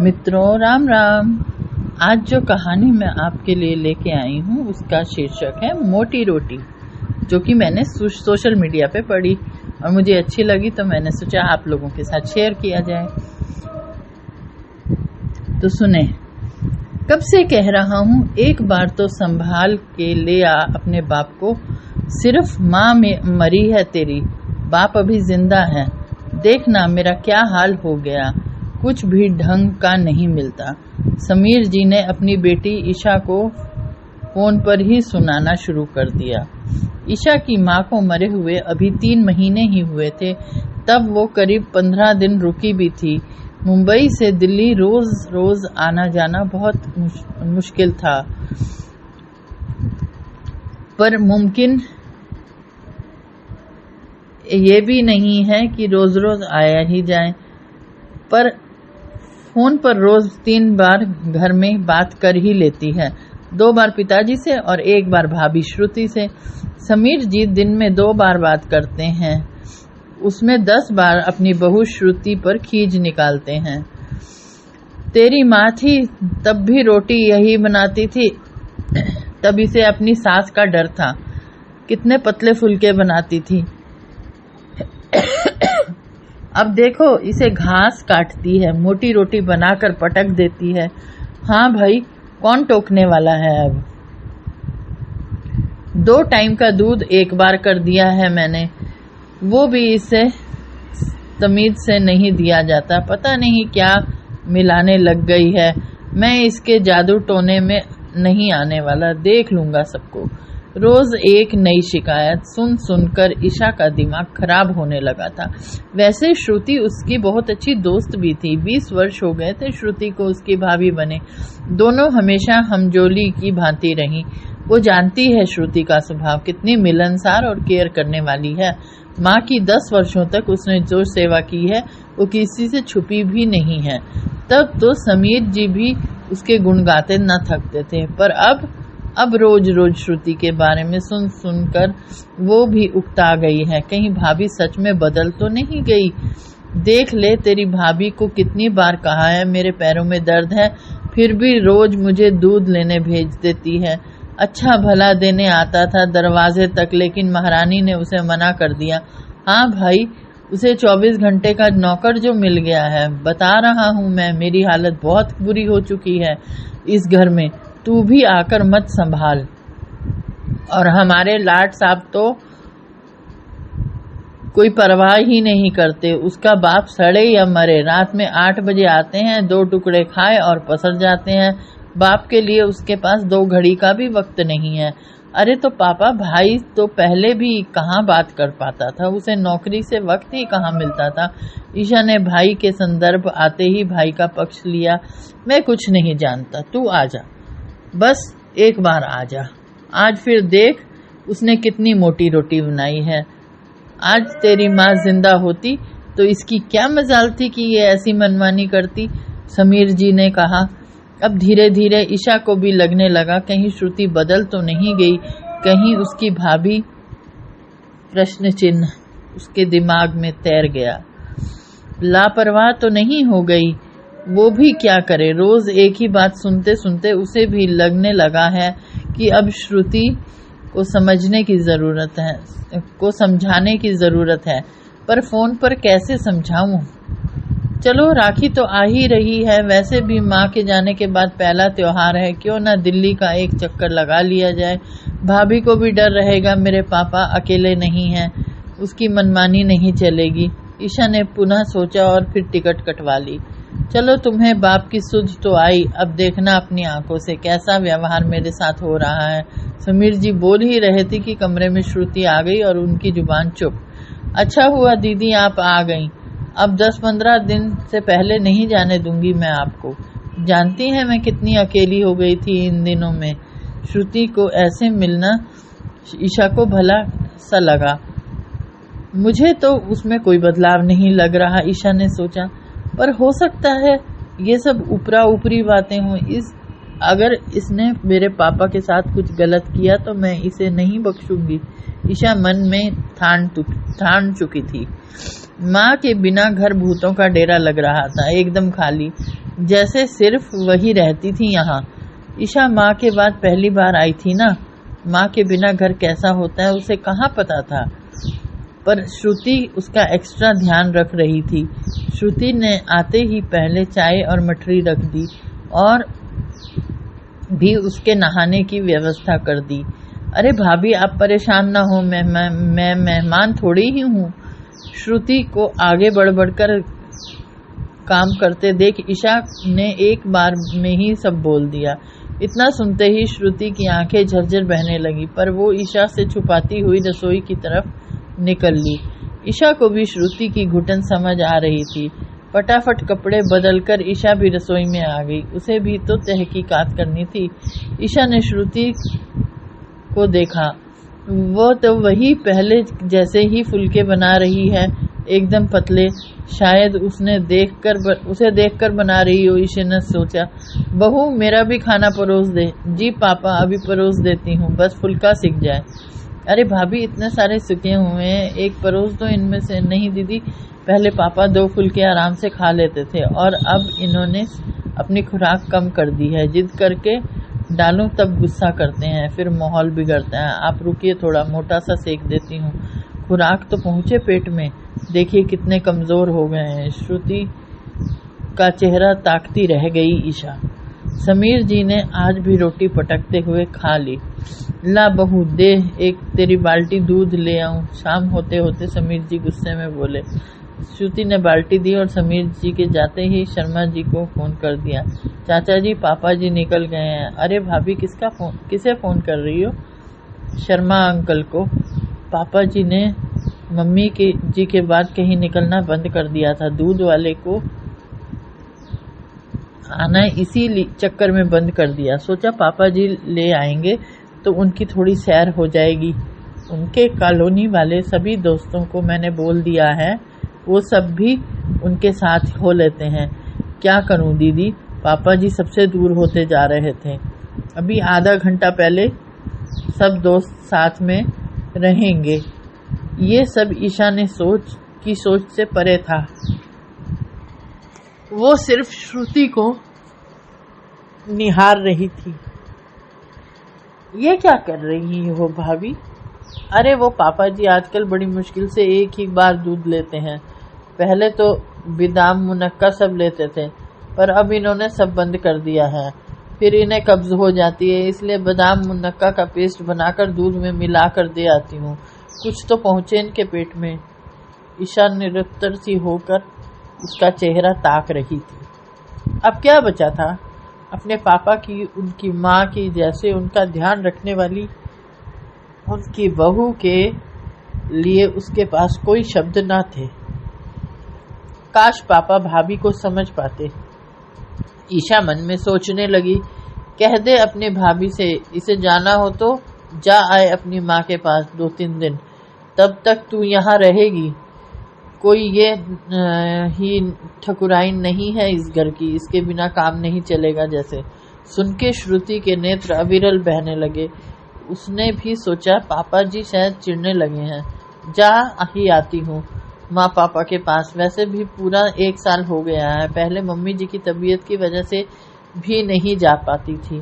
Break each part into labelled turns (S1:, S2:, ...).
S1: मित्रों राम राम। आज जो कहानी मैं आपके लिए लेके आई हूँ उसका शीर्षक है मोटी रोटी, जो कि मैंने सोशल मीडिया पे पढ़ी और मुझे अच्छी लगी तो मैंने सोचा आप लोगों के साथ शेयर किया जाए। तो सुने। कब से कह रहा हूँ, एक बार तो संभाल के ले आ अपने बाप को। सिर्फ माँ में मरी है तेरी, बाप अभी जिंदा है। देखना मेरा क्या हाल हो गया, कुछ भी ढंग का नहीं मिलता। समीर जी ने अपनी बेटी ईशा को फोन पर ही सुनाना शुरू कर दिया। ईशा की माँ को मरे हुए अभी 3 महीने ही हुए थे। तब वो करीब 15 दिन रुकी भी थी। मुंबई से दिल्ली रोज रोज आना जाना बहुत मुश्किल था, पर मुमकिन ये भी नहीं है कि रोज रोज आया ही जाए। पर फोन पर रोज 3 बार घर में बात कर ही लेती है, 2 बार पिताजी से और 1 बार भाभी श्रुति से। समीर जी दिन में 2 बार बात करते हैं, उसमें 10 बार अपनी बहू श्रुति पर खींच निकालते हैं। तेरी माँ थी तब भी रोटी यही बनाती थी, तब इसे अपनी सास का डर था। कितने पतले फुलके बनाती थी। अब देखो इसे घास काटती है, मोटी रोटी बनाकर पटक देती है। हाँ भाई, कौन टोकने वाला है। अब 2 टाइम का दूध 1 बार कर दिया है मैंने, वो भी इसे तमीज से नहीं दिया जाता। पता नहीं क्या मिलाने लग गई है। मैं इसके जादू टोने में नहीं आने वाला, देख लूंगा सबको। रोज एक नई शिकायत सुन सुनकर ईशा का दिमाग खराब होने लगा था। वैसे श्रुति उसकी बहुत अच्छी दोस्त भी थी। 20 वर्ष हो गए थे श्रुति को उसकी भाभी बने। दोनों हमेशा हमजोली की भांति रही। वो जानती है श्रुति का स्वभाव कितनी मिलनसार और केयर करने वाली है। माँ की 10 वर्षों तक उसने जो सेवा की है वो किसी से छुपी भी नहीं है। तब तो समीर जी भी उसके गुण गाते न थकते थे, पर अब रोज रोज श्रुति के बारे में सुन सुनकर वो भी उकता गई है। कहीं भाभी सच में बदल तो नहीं गई। देख ले, तेरी भाभी को कितनी बार कहा है मेरे पैरों में दर्द है, फिर भी रोज मुझे दूध लेने भेज देती है। अच्छा भला देने आता था दरवाजे तक, लेकिन महारानी ने उसे मना कर दिया। हाँ भाई, उसे 24 घंटे का नौकर जो मिल गया है। बता रहा हूँ मैं, मेरी हालत बहुत बुरी हो चुकी है इस घर में। तू भी आकर मत संभाल। और हमारे लाट साहब तो कोई परवाह ही नहीं करते। उसका बाप सड़े या मरे, रात में 8 बजे आते हैं, 2 टुकड़े खाए और पसर जाते हैं। बाप के लिए उसके पास 2 घड़ी का भी वक्त नहीं है। अरे तो पापा, भाई तो पहले भी कहाँ बात कर पाता था, उसे नौकरी से वक्त ही कहाँ मिलता था। ईशा ने भाई के संदर्भ आते ही भाई का पक्ष लिया। मैं कुछ नहीं जानता, तू आजा, बस एक बार आजा। आज फिर देख उसने कितनी मोटी रोटी बनाई है। आज तेरी माँ जिंदा होती तो इसकी क्या मजाल थी कि ये ऐसी मनमानी करती, समीर जी ने कहा। अब धीरे धीरे ईशा को भी लगने लगा कहीं श्रुति बदल तो नहीं गई, कहीं उसकी भाभी प्रश्न चिन्ह उसके दिमाग में तैर गया। लापरवाह तो नहीं हो गई। वो भी क्या करे, रोज एक ही बात सुनते सुनते उसे भी लगने लगा है कि अब श्रुति को समझाने की जरूरत है। पर फोन पर कैसे समझाऊं। चलो राखी तो आ ही रही है, वैसे भी माँ के जाने के बाद पहला त्योहार है, क्यों ना दिल्ली का एक चक्कर लगा लिया जाए। भाभी को भी डर रहेगा, मेरे पापा अकेले नहीं हैं, उसकी मनमानी नहीं चलेगी। ईशा ने पुनः सोचा और फिर टिकट कटवा ली। चलो, तुम्हें बाप की सुध तो आई, अब देखना अपनी आंखों से कैसा व्यवहार मेरे साथ हो रहा है। समीर जी बोल ही रहे थे कि कमरे में श्रुति आ गई और उनकी जुबान चुप। अच्छा हुआ दीदी आप आ गई, अब 10-15 दिन से पहले नहीं जाने दूंगी मैं आपको। जानती हैं मैं कितनी अकेली हो गई थी इन दिनों में। श्रुति को ऐसे मिलना ईशा को भला सा लगा। मुझे तो उसमें कोई बदलाव नहीं लग रहा, ईशा ने सोचा, पर हो सकता है ये सब ऊपरा ऊपरी बातें हों। अगर इसने मेरे पापा के साथ कुछ गलत किया तो मैं इसे नहीं बख्शूंगी। ईशा मन में ठान चुकी थी। माँ के बिना घर भूतों का डेरा लग रहा था, एकदम खाली। जैसे सिर्फ वही रहती थी यहाँ। ईशा माँ के बाद पहली बार आई थी ना, माँ के बिना घर कैसा होता है उसे कहाँ पता था। पर श्रुति उसका एक्स्ट्रा ध्यान रख रही थी। श्रुति ने आते ही पहले चाय और मठरी रख दी और भी उसके नहाने की व्यवस्था कर दी। अरे भाभी, आप परेशान ना हो, मैं मेहमान थोड़ी ही हूँ। श्रुति को आगे बढ़ बढ़कर काम करते देख ईशा ने एक बार में ही सब बोल दिया। इतना सुनते ही श्रुति की आंखें झरझर बहने लगी, पर वो ईशा से छुपाती हुई रसोई की तरफ निकल ली। ईशा को भी श्रुति की घुटन समझ आ रही थी। फटाफट कपड़े बदलकर ईशा भी रसोई में आ गई। उसे भी तो तहकीकात करनी थी। ईशा ने श्रुति को देखा, वो तो वही पहले जैसे ही फुलके बना रही है, एकदम पतले। शायद उसे देखकर बना रही हो। ईशा ने सोचा, बहू मेरा भी खाना परोस दे। जी पापा, अभी परोस देती हूँ, बस फुलका सिक जाए। अरे भाभी, इतने सारे सिके हुए हैं, एक परोस दो इनमें से। नहीं दीदी, पहले पापा 2 फुलके आराम से खा लेते थे और अब इन्होंने अपनी खुराक कम कर दी है। जिद करके डालूं तब गुस्सा करते हैं, फिर माहौल बिगड़ता है। आप रुकिए, थोड़ा मोटा सा सेक देती हूँ, खुराक तो पहुँचे पेट में। देखिए कितने कमज़ोर हो गए हैं। श्रुति का चेहरा ताकती रह गई ईशा। समीर जी ने आज भी रोटी पटकते हुए खा ली। ला बहू दे, एक तेरी बाल्टी दूध ले आऊं। शाम होते होते समीर जी गुस्से में बोले। श्रुति ने बाल्टी दी और समीर जी के जाते ही शर्मा जी को फोन कर दिया। चाचा जी, पापा जी निकल गए हैं। अरे भाभी, किसे फोन कर रही हो? शर्मा अंकल को। पापा जी ने मम्मी जी के बाद कहीं निकलना बंद कर दिया था। दूध वाले को आना इसी चक्कर में बंद कर दिया। सोचा पापा जी ले आएंगे तो उनकी थोड़ी सैर हो जाएगी। उनके कॉलोनी वाले सभी दोस्तों को मैंने बोल दिया है, वो सब भी उनके साथ हो लेते हैं। क्या करूं दीदी, पापा जी सबसे दूर होते जा रहे थे। अभी आधा घंटा पहले सब दोस्त साथ में रहेंगे। ये सब ईशा ने सोच से परे था। वो सिर्फ श्रुति को निहार रही थी। ये क्या कर रही हो भाभी? अरे वो पापा जी आजकल बड़ी मुश्किल से एक ही बार दूध लेते हैं। पहले तो बादाम मुनक्का सब लेते थे, पर अब इन्होंने सब बंद कर दिया है। फिर इन्हें कब्ज हो जाती है, इसलिए बादाम मुनक्का का पेस्ट बनाकर दूध में मिलाकर दे आती हूँ। कुछ तो पहुँचे इनके पेट में। ईशा निरुत्तर सी होकर उसका चेहरा ताक रही थी। अब क्या बचा था? अपने पापा की, उनकी माँ की, जैसे उनका ध्यान रखने वाली उनकी बहू के लिए उसके पास कोई शब्द न थे। काश पापा भाभी को समझ पाते। ईशा मन में सोचने लगी, कह दे अपने भाभी से, इसे जाना हो तो जा आए अपनी माँ के पास 2-3 दिन, तब तक तू यहाँ रहेगी। कोई ये ही ठकुराइन नहीं है इस घर की, इसके बिना काम नहीं चलेगा। जैसे सुन के श्रुति के नेत्र अविरल बहने लगे। उसने भी सोचा पापा जी शायद चिढ़ने लगे हैं। जा ही आती हूँ माँ पापा के पास। वैसे भी पूरा 1 साल हो गया है, पहले मम्मी जी की तबीयत की वजह से भी नहीं जा पाती थी।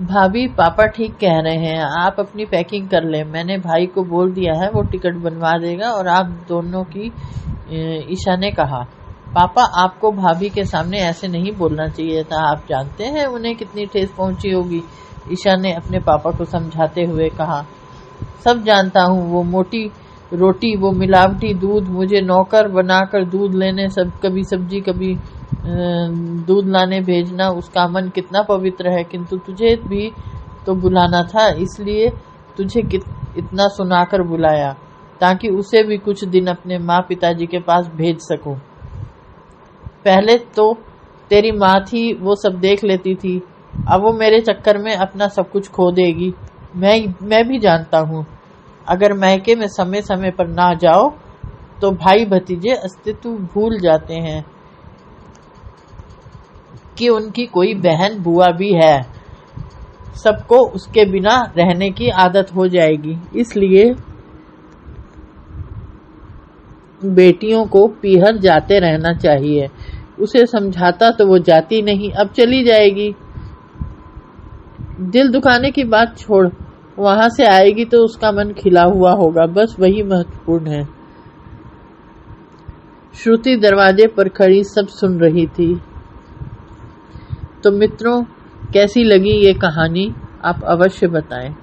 S1: भाभी पापा ठीक कह रहे हैं, आप अपनी पैकिंग कर लें। मैंने भाई को बोल दिया है, वो टिकट बनवा देगा और आप दोनों की। ईशा ने कहा, पापा आपको भाभी के सामने ऐसे नहीं बोलना चाहिए था, आप जानते हैं उन्हें कितनी ठेस पहुंची होगी। ईशा ने अपने पापा को समझाते हुए कहा, सब जानता हूँ, वो मोटी रोटी, वो मिलावटी दूध, मुझे नौकर बनाकर दूध लेने, सब कभी सब्जी कभी दूध लाने भेजना, उसका मन कितना पवित्र है। किंतु तुझे भी तो बुलाना था, इसलिए तुझे इतना सुनाकर बुलाया ताकि उसे भी कुछ दिन अपने माँ पिताजी के पास भेज सकूं। पहले तो तेरी माँ थी, वो सब देख लेती थी, अब वो मेरे चक्कर में अपना सब कुछ खो देगी। मैं भी जानता हूँ, अगर मैके में समय समय पर ना जाओ तो भाई भतीजे अस्तित्व भूल जाते हैं कि उनकी कोई बहन बुआ भी है। सबको उसके बिना रहने की आदत हो जाएगी। इसलिए बेटियों को पीहर जाते रहना चाहिए। उसे समझाता तो वो जाती नहीं, अब चली जाएगी। दिल दुखाने की बात छोड़, वहां से आएगी तो उसका मन खिला हुआ होगा, बस वही महत्वपूर्ण है। श्रुति दरवाजे पर खड़ी सब सुन रही थी। तो मित्रों, कैसी लगी ये कहानी आप अवश्य बताएं।